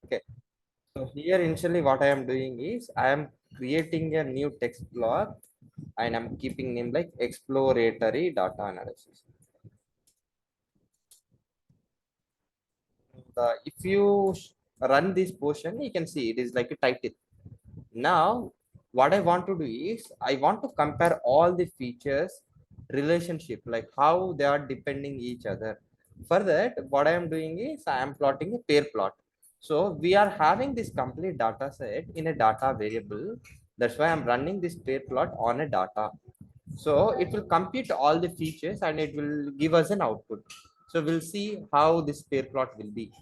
Okay. So here initially what I am doing is I am creating a new text block and I'm keeping name like exploratory data analysis. If you run this portion, you can see it is like a title. Now, what I want to do is I want to compare all the features relationship, like how they are depending each other. For that, what I am doing is I am plotting a pair plot. So we are having this complete data set in a data variable. That's why I'm running this pair plot on a data. So it will compute all the features and it will give us an output. So we'll see how this pair plot will be.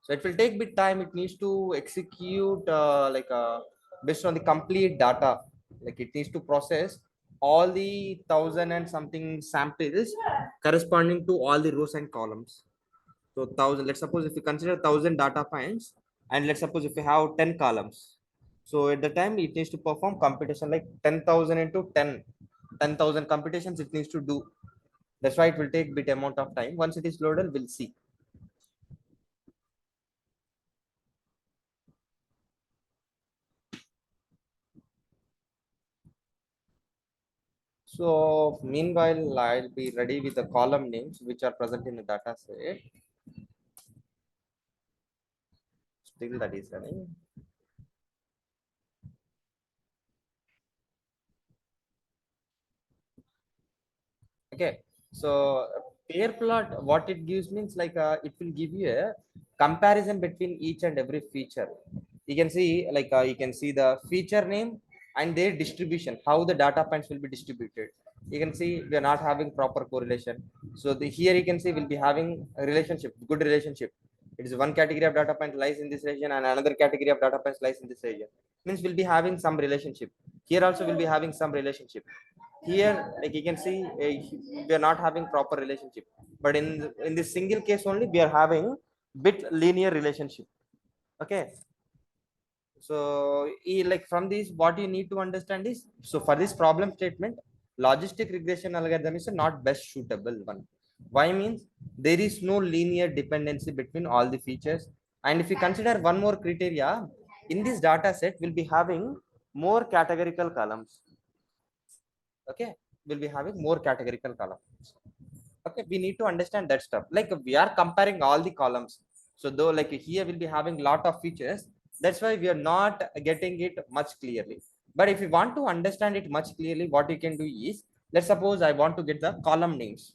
So it will take bit time. It needs to execute based on the complete data. Like it needs to process all the thousand and something samples corresponding to all the rows and columns. So thousand. Let's suppose if you consider 1,000 data points, and let's suppose if you have 10 columns. So at the time it needs to perform computation like 10,000 into 10,000 computations it needs to do. That's why it will take bit amount of time. Once it is loaded, we'll see. So meanwhile, I'll be ready with the column names which are present in the data set. Still that is running. Okay. So pair plot, what it gives means like it will give you a comparison between each and every feature. You can see you can see the feature name and their distribution, how the data points will be distributed. You can see we are not having proper correlation. So here you can see we'll be having a relationship, good relationship. It is one category of data point lies in this region and another category of data points lies in this region. Means we'll be having some relationship. Here also we'll be having some relationship. Here like you can see we are not having proper relationship, but in this single case only we are having bit linear relationship. Okay. So like from this what you need to understand is, so for this problem statement, logistic regression algorithm is not best suitable one. Why means there is no linear dependency between all the features. And if you consider one more criteria, in this data set we'll be having more categorical columns. Okay, we'll be having more categorical columns. Okay, we need to understand that stuff. Like we are comparing all the columns, so though like here we'll be having lot of features, that's why we are not getting it much clearly. But if you want to understand it much clearly, what you can do is, let's suppose I want to get the column names.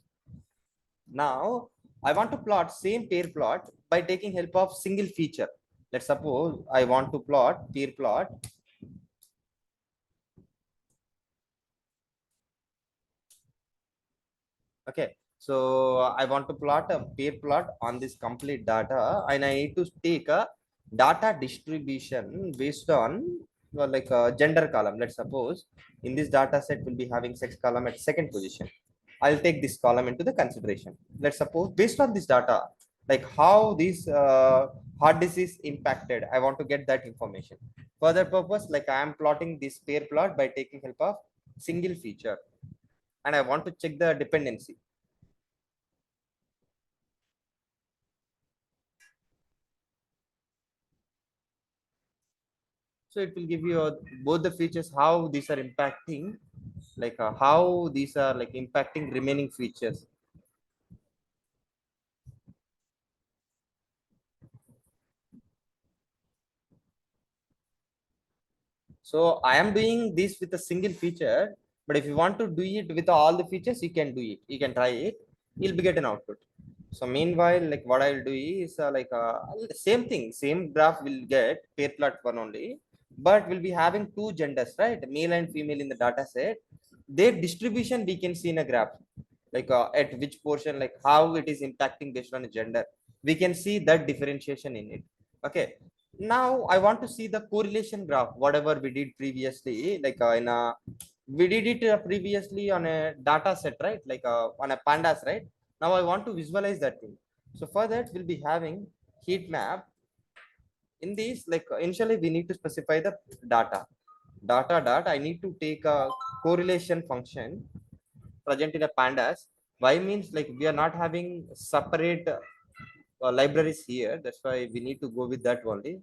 Now I want to plot same pair plot by taking help of single feature. Let's suppose I want to plot pair plot. Okay, so I want to plot a pair plot on this complete data, and I need to take a data distribution based on gender column. Let's suppose in this data set we'll be having sex column at second position. I'll take this column into the consideration. Let's suppose based on this data, like how this heart disease impacted, I want to get that information. For that purpose, like I am plotting this pair plot by taking help of single feature, and I want to check the dependency. So it will give you both the features, how these are impacting, how these are like impacting remaining features. So I am doing this with a single feature, but if you want to do it with all the features, you can do it, you can try it, you'll be get an output. So meanwhile, like what I'll do is same thing, same graph will get pair plot one only, but we'll be having two genders, right? Male and female in the data set. Their distribution we can see in a graph, at which portion, like how it is impacting based on gender. We can see that differentiation in it. Okay. Now I want to see the correlation graph, whatever we did previously, we did it previously on a data set, right? On a pandas, right? Now I want to visualize that thing. So for that we'll be having heat map. In this, initially we need to specify the data. Data I need to take a correlation function present in a pandas. Why means like we are not having separate libraries here. That's why we need to go with that only.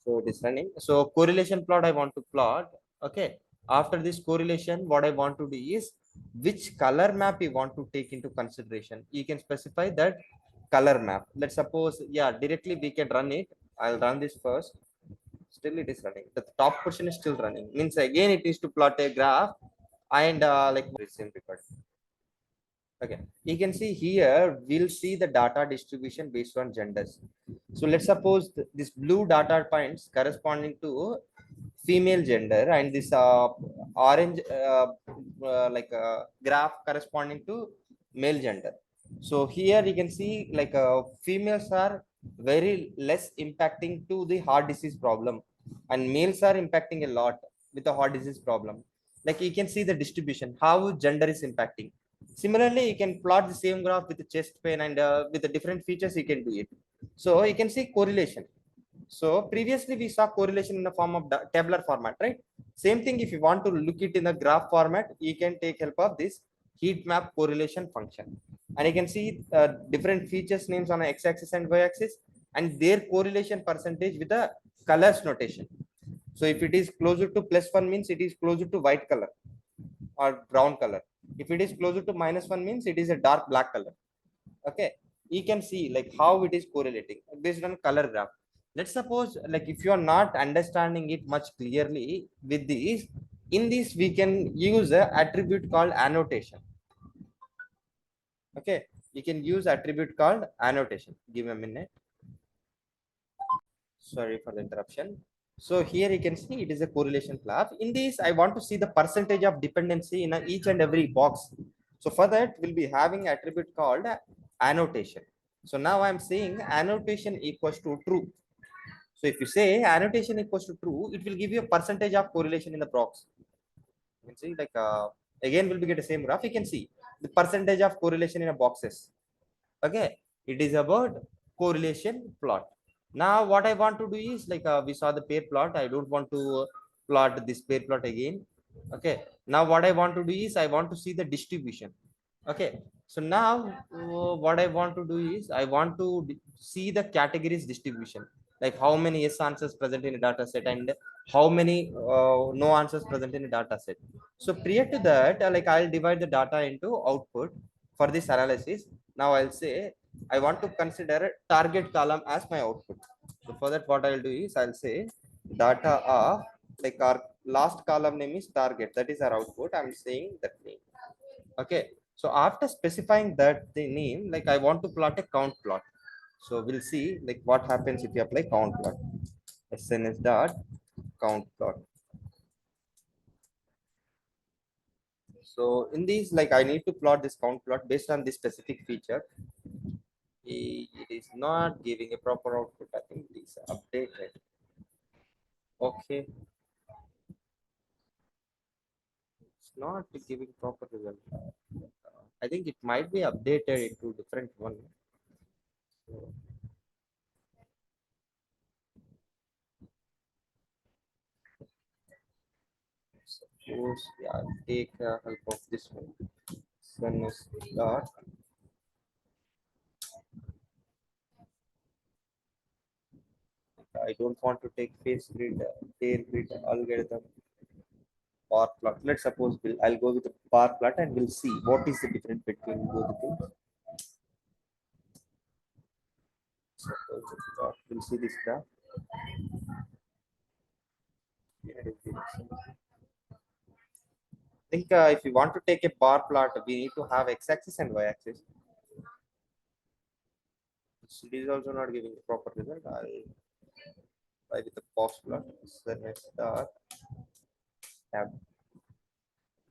So it is running. So correlation plot I want to plot. Okay. After this correlation, what I want to do is which color map you want to take into consideration. You can specify that color map. Let's suppose, yeah, directly we can run it. I'll run this first. Still it is running. The top portion is still running. Means again it is to plot a graph and like same record. Okay, you can see here, we'll see the data distribution based on genders. So let's suppose this blue data points corresponding to female gender and this orange graph corresponding to male gender. So here you can see like females are very less impacting to the heart disease problem and males are impacting a lot with the heart disease problem. Like you can see the distribution, how gender is impacting. Similarly, you can plot the same graph with the chest pain and with the different features you can do it. So you can see correlation. So previously we saw correlation in the form of tabular format, right? Same thing, if you want to look it in the graph format, you can take help of this heat map correlation function. And you can see different features names on x-axis and y-axis and their correlation percentage with the colors notation. So if it is closer to +1 means it is closer to white color or brown color. If it is closer to -1 means it is a dark black color. Okay, you can see like how it is correlating based on color graph. Let's suppose like if you are not understanding it much clearly with this, in this we can use a attribute called annotation. Okay, you can use attribute called annotation. Give me a minute. Sorry for the interruption. So here you can see it is a correlation graph. In this, I want to see the percentage of dependency in each and every box. So for that, we'll be having attribute called annotation. So now I'm saying annotation equals to true. So if you say annotation equals to true, it will give you a percentage of correlation in the box. You can see like again we'll be get the same graph. You can see the percentage of correlation in a boxes. Okay, it is about correlation plot. Now what I want to do is like we saw the pair plot. I don't want to plot this pair plot again. Okay, now what I want to do is I want to see the distribution. Okay, so now what I want to do is I want to see the categories distribution, like how many yes answers present in a data set and how many no answers present in a data set. So prior to that, like I'll divide the data into output for this analysis. Now I'll say I want to consider target column as my output. So for that, what I'll do is I'll say data of like our last column name is target. That is our output. I'm saying that name. Okay. So after specifying that the name, like I want to plot a count plot. So we'll see like what happens if you apply count plot. SNS dot count plot. So in these, like I need to plot this count plot based on this specific feature. It is not giving a proper output. I think it is updated. Okay, it's not giving proper result. I think it might be updated into different one. So, suppose yeah, take help of this one. Sun is dot. I don't want to take face grid, tail grid algorithm, bar plot. Let's suppose I'll go with the bar plot and we'll see what is the difference between both the things. Suppose we'll see this graph. I think if you want to take a bar plot, we need to have x-axis and y-axis. It is also not giving the proper result. I'll try with the box plot. Then next tab.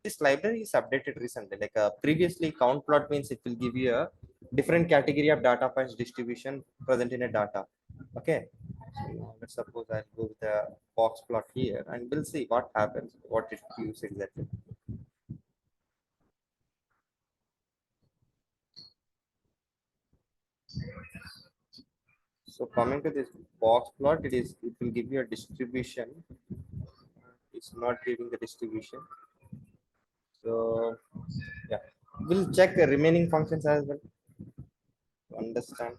This library is updated recently. Like previously, count plot means it will give you a different category of data points distribution present in a data. Okay. So let's suppose I'll go with the box plot here and we'll see what happens, what it gives exactly. So coming to this box plot, it will give you a distribution. It's not giving the distribution. So yeah, we'll check the remaining functions as well to understand.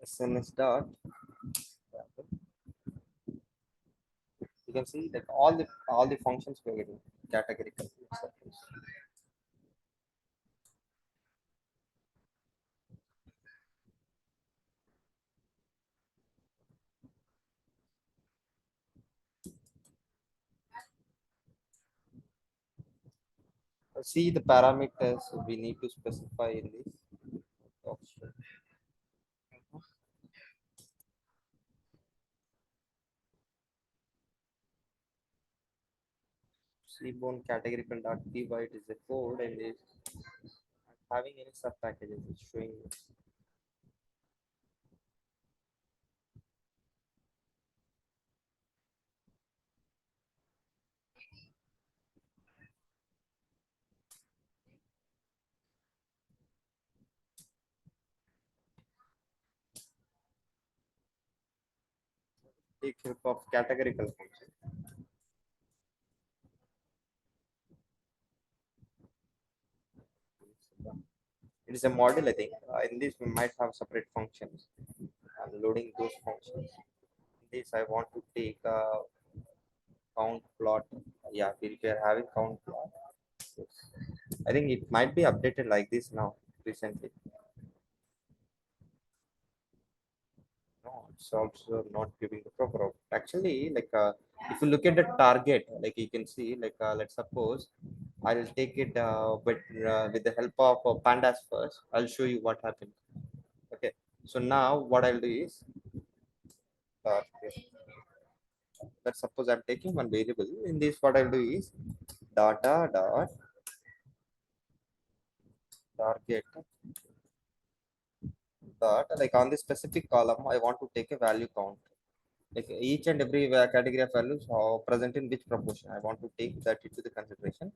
SNS dot. You can see that all the functions we're getting categorical. See the parameters we need to specify in this option. Seaborne categorical dot py, it is a code and is having any sub packages. It's showing take help of categorical function. It is a model, I think. In this, we might have separate functions. I'm loading those functions. In this, I want to take count plot. Yeah, we are having count plot. Yes. I think it might be updated like this now recently. No, it's also not giving the proper output. Actually, like if you look at the target, like you can see, like let's suppose I will take it with the help of pandas first. I'll show you what happened. Okay. So now what I'll do is target. Let's suppose I'm taking one variable. In this, what I'll do is data dot target dot like on this specific column, I want to take a value count. Like each and every category of values are present in which proportion. I want to take that into the consideration.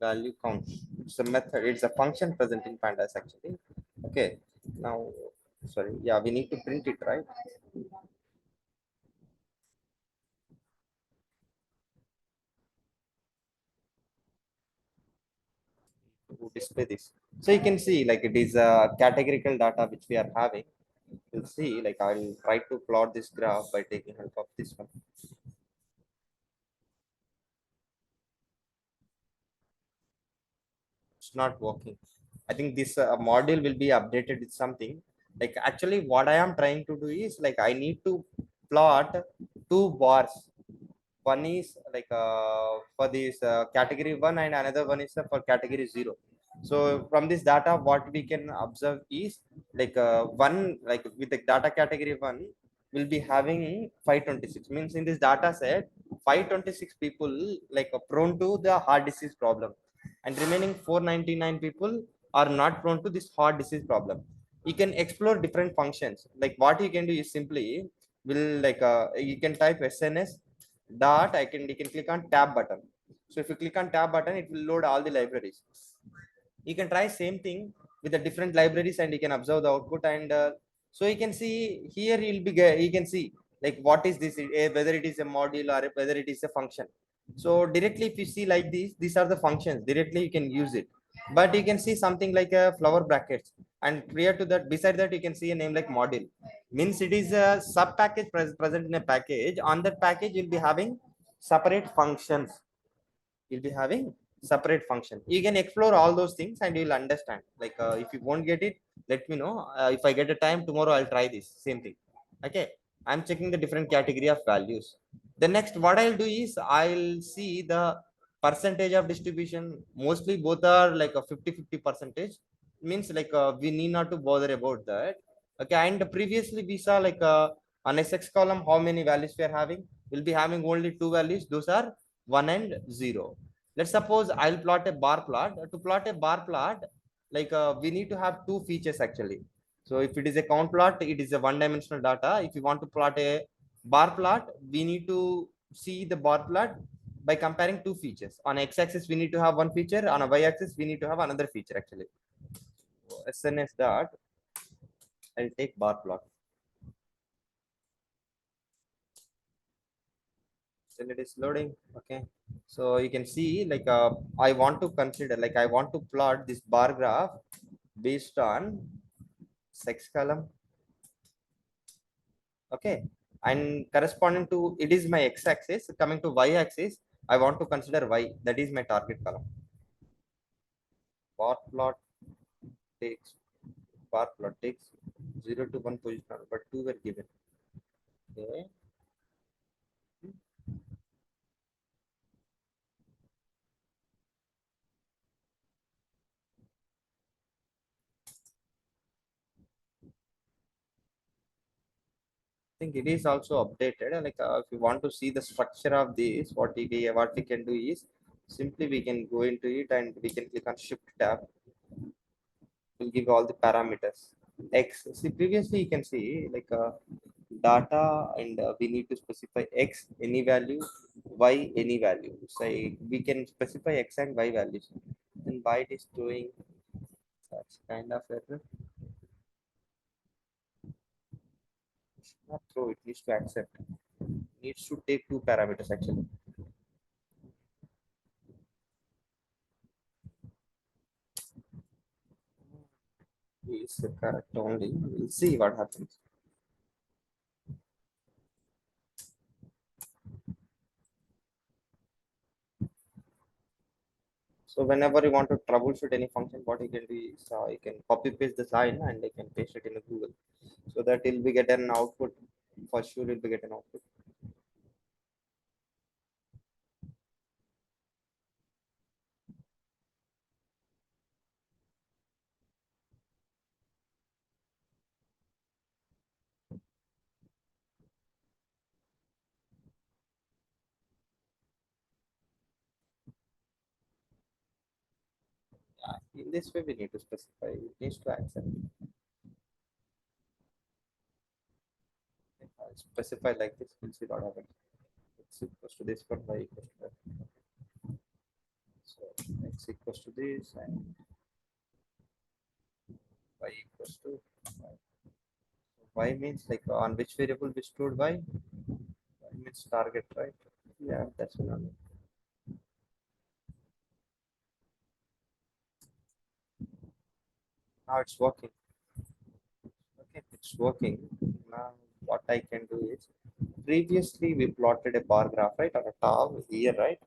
Value count. It's a method. It's a function present in pandas actually. Okay. Now, sorry. Yeah, we need to print it, right? To display this. So you can see like it is a categorical data which we are having. You'll see like I'll try to plot this graph by taking help of this one. It's not working. I think this module will be updated with something. Like actually what I am trying to do is like I need to plot two bars. One is like for this category 1 and another one is for category 0. So from this data what we can observe is like one like with the data category 1 will be having 526, means in this data set 526 people like prone to the heart disease problem, and remaining 499 people are not prone to this heart disease problem. You can explore different functions. Like what you can do is simply will like you can type SNS dot you can click on tab button. So if you click on tab button, it will load all the libraries. You can try same thing with the different libraries and you can observe the output. And so you can see here you'll be you can see like what is this, whether it is a module or whether it is a function. So directly if you see like this, these are the functions directly you can use it. But you can see something like a flower brackets, and prior to that beside that you can see a name like module, means it is a sub package present in a package. On that package you'll be having separate functions. You'll be having separate function. You can explore all those things and you'll understand. Like if you won't get it, let me know. If I get a time tomorrow, I'll try this same thing. Okay. I'm checking the different category of values. The next what I'll do is I'll see the percentage of distribution. Mostly both are like a 50-50 percentage, means like we need not to bother about that. Okay. And previously we saw like on sx column how many values we are having. We'll be having only two values, those are 1 and 0. Let's suppose I'll plot a bar plot. To plot a bar plot, like we need to have two features actually. So if it is a count plot, it is a one-dimensional data. If you want to plot a bar plot, we need to see the bar plot by comparing two features. On x-axis we need to have one feature, on a y-axis we need to have another feature actually. SNS dot, I'll take bar plot. Still it is loading. Okay, so you can see like I want to consider, like I want to plot this bar graph based on sex column. Okay, and corresponding to it is my x-axis, coming to y-axis I want to consider y, that is my target column. Bar plot takes bar plot takes 0 to 1 position, but 2 were given. Okay, I think it is also updated. Like if you want to see the structure of this, what we can do is simply we can go into it and we can click on Shift tab. Will give all the parameters. X. See previously you can see like data, and we need to specify x any value, y any value. So we can specify x and y values. And why it is doing such kind of error? Not throw it needs to accept. Needs to take two parameters actually. Is correct only. We'll see what happens. So whenever you want to troubleshoot any function, what you can do is you can copy paste this line and you can paste it in a Google, so that it will be get an output. For sure, it will be get an output. In this way, we need to specify. It needs to accept. Specify like this. We'll see what happens. X equals to this, but y equals to that. So x equals to this and y equals to y. Y means like on which variable we stored y. Y means target, right? Yeah, that's what I mean. Now it's working. Okay, it's working. Now what I can do is previously we plotted a bar graph right on a top here, right?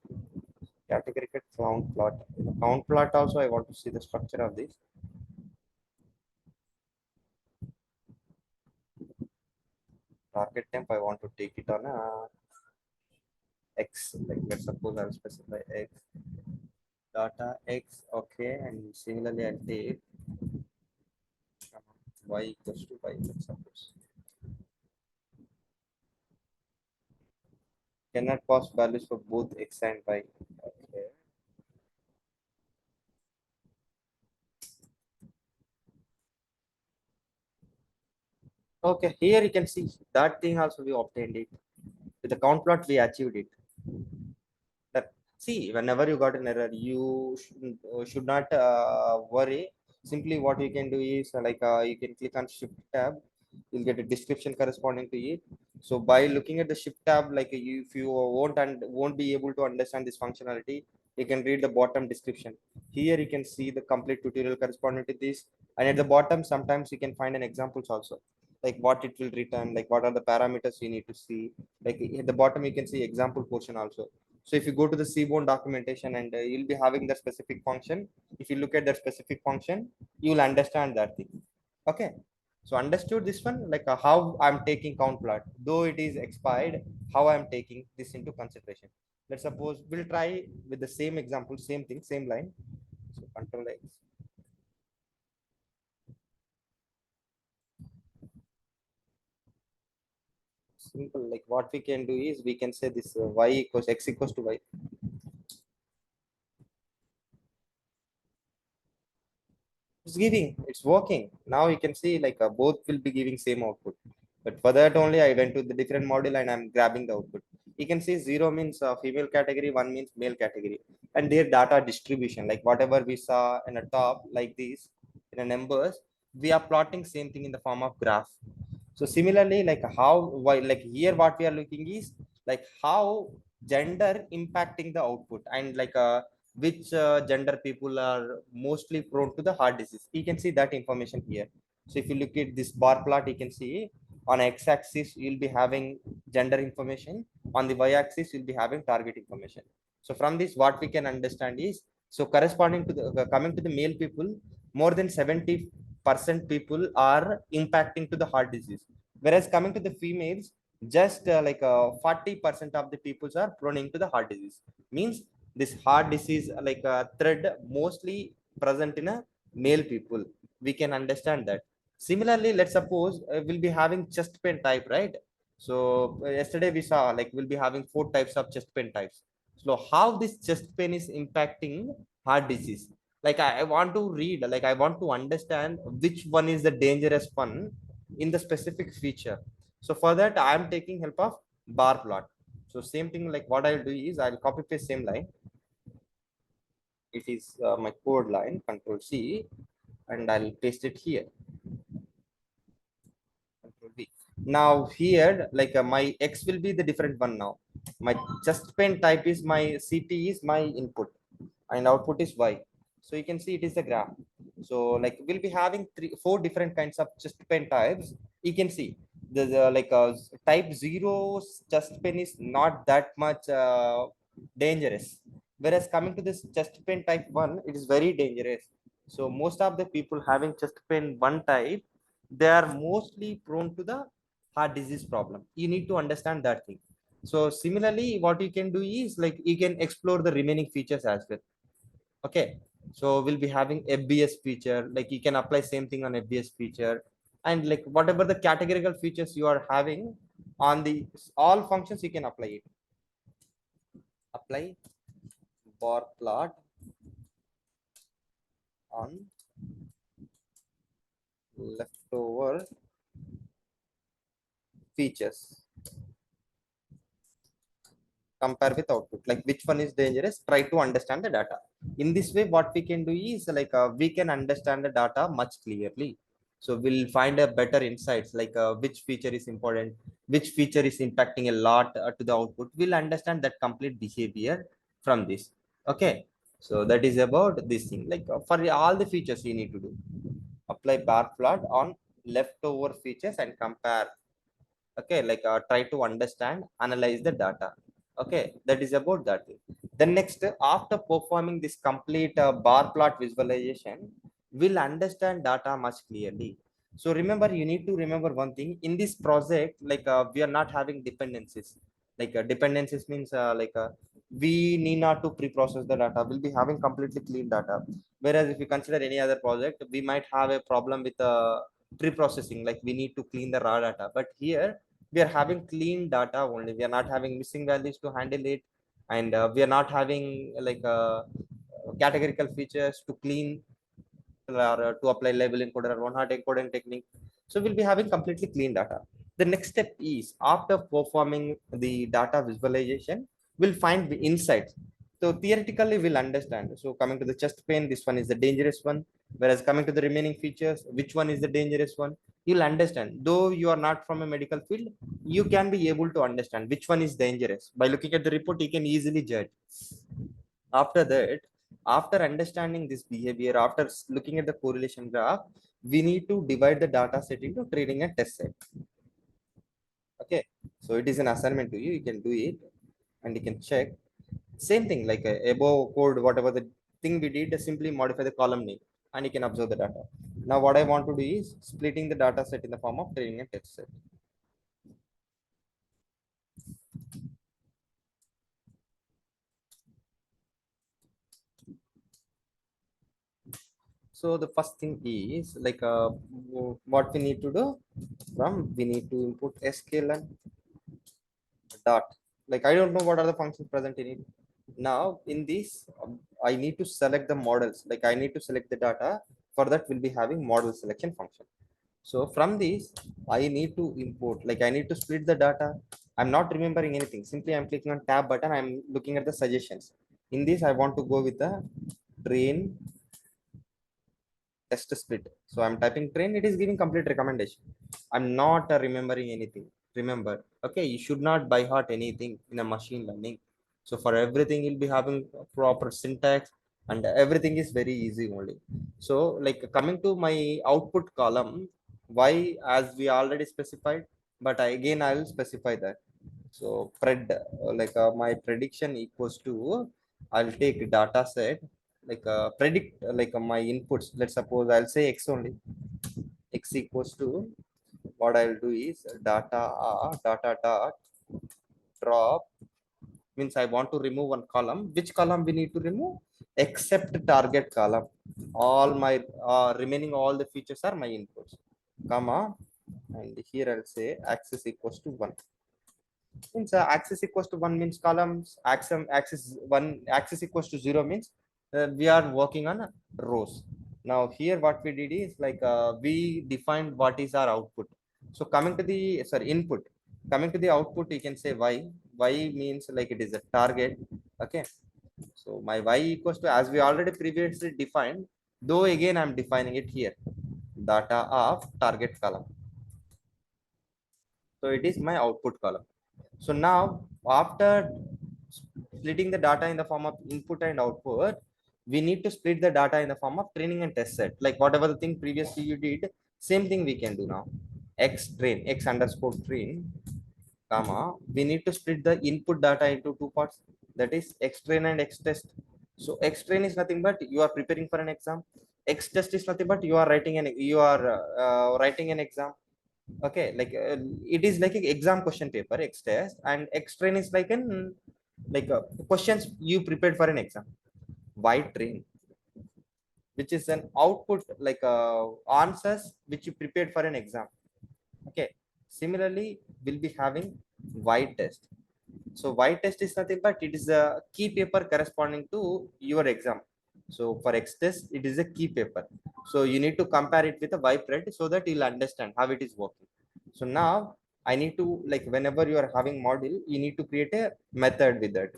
Category count plot. In the count plot also I want to see the structure of this. Target temp I want to take it on a X. Like let's suppose I'll specify X data X. Okay, and similarly I'll take Y equals to Y. Let's suppose. Cannot pass values for both X and Y. Okay. Okay, here you can see that thing also we obtained it. With the count plot, we achieved it. That see, whenever you got an error, you should not worry. Simply, what you can do is you can click on Shift tab. You'll get a description corresponding to it. So by looking at the Shift tab, like if you won't be able to understand this functionality, you can read the bottom description. Here you can see the complete tutorial corresponding to this, and at the bottom, sometimes you can find an examples also, like what it will return, like what are the parameters you need to see. Like at the bottom, you can see example portion also. So if you go to the Seaborn documentation and you'll be having the specific function. If you look at that specific function, you will understand that thing. Okay. So understood this one, like how I'm taking count plot, though it is expired, how I'm taking this into consideration. Let's suppose we'll try with the same example, same thing, same line. So control X. Simple, like what we can do is we can say this y equals x equals to y. It's giving, it's working. Now you can see like both will be giving same output, but for that only I went to the different module and I'm grabbing the output. You can see 0 means female category, 1 means male category, and their data distribution, like whatever we saw in the top like this in the numbers, we are plotting same thing in the form of graph. So similarly, like how, why, like here what we are looking is like how gender impacting the output, and like which gender people are mostly prone to the heart disease. You can see that information here. So if you look at this bar plot, you can see on x-axis you'll be having gender information, on the y-axis you'll be having target information. So from this what we can understand is, so corresponding to the coming to the male people, more than 70% people are impacting to the heart disease, whereas coming to the females, just 40% of the peoples are prone into the heart disease. Means this heart disease thread mostly present in a male people. We can understand that. Similarly, let's suppose we'll be having chest pain type, right? So yesterday we saw like we'll be having four types of chest pain types. So how this chest pain is impacting heart disease? Like I want to read, like I want to understand which one is the dangerous one in the specific feature. So for that, I'm taking help of bar plot. So same thing, like what I'll do is I'll copy paste same line. It is my code line, Control C, and I'll paste it here. Control V. Now here, like my X will be the different one now. My chest pain type is my CT is my input, and output is Y. So you can see it is the graph. So like we'll be having four different kinds of chest pain types. You can see the type 0 chest pain is not that much dangerous. Whereas coming to this chest pain type 1, it is very dangerous. So most of the people having chest pain 1 type, they are mostly prone to the heart disease problem. You need to understand that thing. So similarly, what you can do is like you can explore the remaining features as well. Okay, so we'll be having FBS feature, like you can apply same thing on FBS feature, and like whatever the categorical features you are having on the all functions, you can apply it. Apply bar plot on leftover features, compare with output, like which one is dangerous, try to understand the data. In this way what we can do is like we can understand the data much clearly. So we'll find a better insights, like which feature is important, which feature is impacting a lot to the output. We'll understand that complete behavior from this. Okay, so that is about this thing, like for all the features you need to do, apply bar plot on leftover features and compare. Okay, try to understand, analyze the data. Okay, that is about that. Then next, after performing this complete bar plot visualization, we'll understand data much clearly. So remember, you need to remember one thing in this project, we are not having dependencies. Dependencies means we need not to pre-process the data, we'll be having completely clean data. Whereas if you consider any other project, we might have a problem with pre-processing, like we need to clean the raw data. But here we are having clean data only, we are not having missing values to handle it, and we are not having categorical features to clean, or to apply label encoder or one hot encoding technique. So we'll be having completely clean data. The next step is, after performing the data visualization, we'll find the insights. So theoretically we'll understand. So coming to the chest pain, this one is the dangerous one. Whereas coming to the remaining features, which one is the dangerous one, you'll understand. Though you are not from a medical field, you can be able to understand which one is dangerous. By looking at the report, you can easily judge. After that, after understanding this behavior, after looking at the correlation graph, we need to divide the data set into training and test set. Okay, so it is an assignment to you, you can do it and you can check. Same thing, like above code, whatever the thing we did, simply modify the column name and you can observe the data. Now what I want to do is splitting the data set in the form of training and test set. So the first thing is what we need to do, from we need to input sklearn dot, like I don't know what are the functions present in it. Now in this, I need to select the models, like I need to select the data. For that we'll be having model selection function. So from this, I need to import, like I need to split the data. I'm not remembering anything, simply I'm clicking on tab button, I'm looking at the suggestions. In this I want to go with the train test split. So I'm typing train, it is giving complete recommendation. I'm not remembering anything. Remember, okay, you should not by heart anything in a machine learning. So for everything, you'll be having proper syntax, and everything is very easy only. So like coming to my output column, why, as we already specified, but again I will specify that. So my prediction equals to, I'll take data set, predict my inputs. Let's suppose I'll say x only. X equals to, what I'll do is data dot drop, means I want to remove one column. Which column we need to remove? Except target column. All my remaining all the features are my inputs, comma, and here I'll say axis equals to 1. Means axis equals to 1 means columns, axis equals to 0 means we are working on rows. Now here what we did is we defined what is our output. So coming to the, sorry, input, coming to the output, you can say y means like it is a target. Okay, so my y equals to, as we already previously defined, though again I'm defining it here, data of target column. So it is my output column. So now, after splitting the data in the form of input and output, we need to split the data in the form of training and test set. Like whatever the thing previously you did, same thing we can do now. X train, X underscore train, comma, we need to split the input data into two parts. That is X train and X test. So X train is nothing but you are preparing for an exam. X test is nothing but you are writing an exam. Okay, it is like an exam question paper, X test, and X train is questions you prepared for an exam. Y train, which is an output, answers which you prepared for an exam. Okay, similarly we'll be having Y test. So Y test is nothing but it is a key paper corresponding to your exam. So for X test, it is a key paper. So you need to compare it with a Y pred so that you'll understand how it is working. So now I need to, like, whenever you are having module, you need to create a method with that.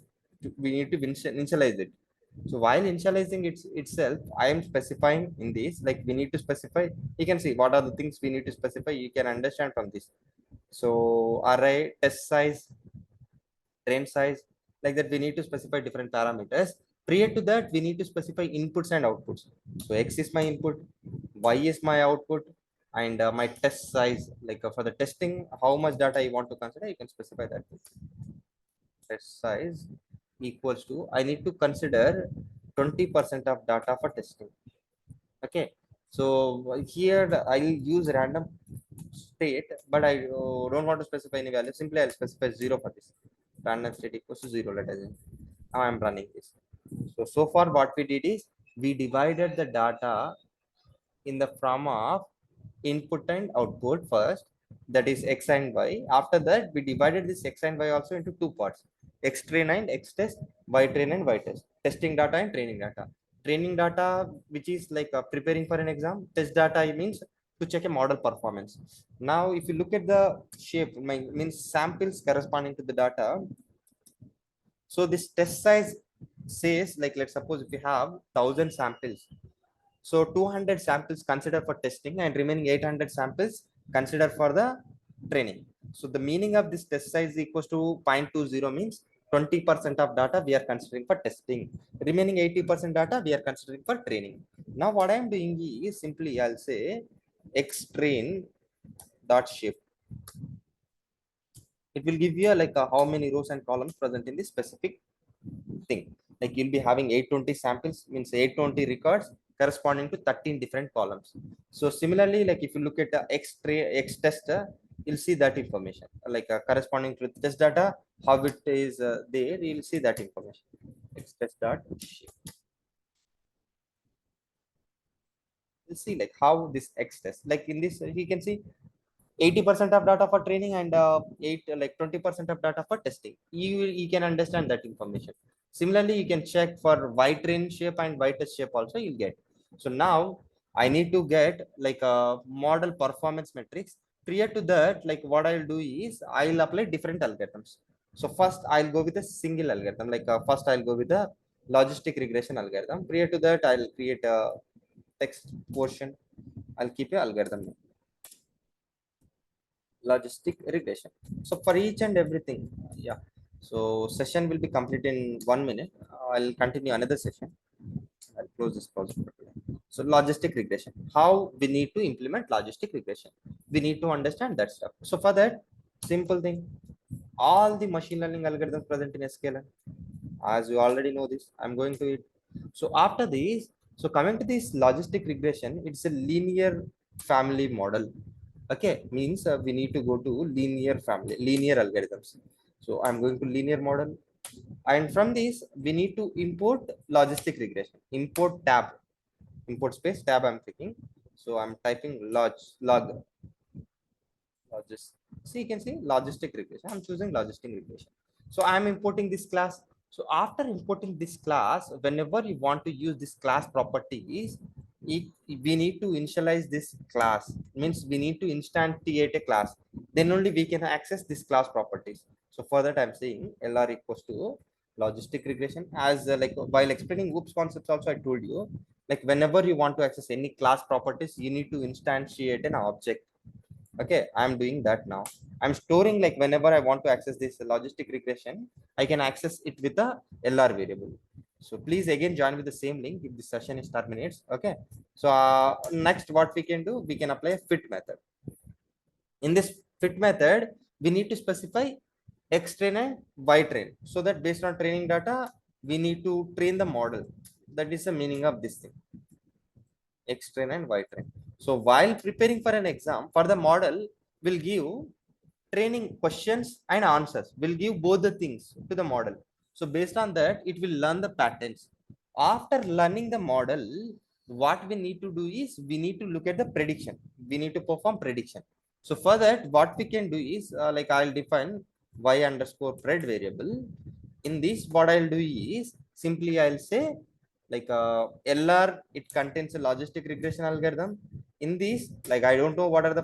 We need to initialize it. So while initializing itself, I am specifying in this, like we need to specify, you can see what are the things we need to specify. You can understand from this. So array, test size, train size, like that we need to specify different parameters. Prior to that, we need to specify inputs and outputs. So X is my input, Y is my output, and my test size, for the testing, how much data you want to consider, you can specify that. Test size equals to, I need to consider 20% of data for testing. Okay, so here I will use random state, but I don't want to specify any value. Simply I'll specify 0 for this. Random state equals to 0. Let us say. Now I'm running this. So far what we did is we divided the data in the form of input and output first, that is X and Y. After that, we divided this X and Y also into two parts, X train and X test, Y train and Y test, testing data and training data. Training data, which is preparing for an exam. Test data means to check a model performance. Now if you look at the shape, means samples corresponding to the data. So this test size says, like, let's suppose if you have 1,000 samples, so 200 samples consider for testing and remaining 800 samples consider for the training. So the meaning of this test size equals to 0.20 means 20% of data we are considering for testing. Remaining 80% data we are considering for training. Now what I am doing is simply I'll say X train dot shift. It will give you how many rows and columns present in this specific thing. Like you'll be having 820 samples, means 820 records corresponding to 13 different columns. So similarly, like if you look at the X test, you'll see that information, corresponding to test data, how it is there, you'll see that information. X test dot shape. You'll see like how this X test, like in this, you can see 80% of data for training and 20% of data for testing. You can understand that information. Similarly, you can check for Y train shape and Y test shape also you'll get. So now I need to get like a model performance metrics. Prior to that, like what I'll do is I'll apply different algorithms. So first I'll go with a single algorithm. First I'll go with the logistic regression algorithm. Prior to that, I'll create a text portion. I'll keep a algorithm. Logistic regression. So for each and everything, yeah. So session will be complete in 1 minute. I'll continue another session. I'll close this project for today. So logistic regression, how we need to implement logistic regression, we need to understand that stuff. So for that, simple thing, all the machine learning algorithms present in SQL, as you already know this, I'm going to it. So after this, so coming to this logistic regression, it's a linear family model. Okay, means we need to go to linear family, linear algorithms. So I'm going to linear model, and from this we need to import logistic regression. Import tab, import space tab I'm clicking. So I'm typing log logist. See, you can see logistic regression. I'm choosing logistic regression. So I'm importing this class. So after importing this class, whenever you want to use this class properties, we need to initialize this class. Means we need to instantiate a class. Then only we can access this class properties. So for that, I'm saying LR equals to logistic regression. As like while explaining OOPS concepts, also I told you, like whenever you want to access any class properties, you need to instantiate an object. Okay, I'm doing that now. I'm storing, like whenever I want to access this logistic regression, I can access it with the LR variable. So please again join with the same link if the session is terminates. Okay, so next what we can do, we can apply a fit method. In this fit method, we need to specify x train and y train, so that based on training data we need to train the model. That is the meaning of this thing, X train and Y train. So while preparing for an exam, for the model, will give training questions and answers. Will give both the things to the model. So based on that, it will learn the patterns. After learning the model, what we need to do is we need to look at the prediction. We need to perform prediction. So for that, what we can do is like I'll define y underscore pred variable. In this, what I'll do is simply I'll say like LR, it contains a logistic regression algorithm. In this, like I don't know what are the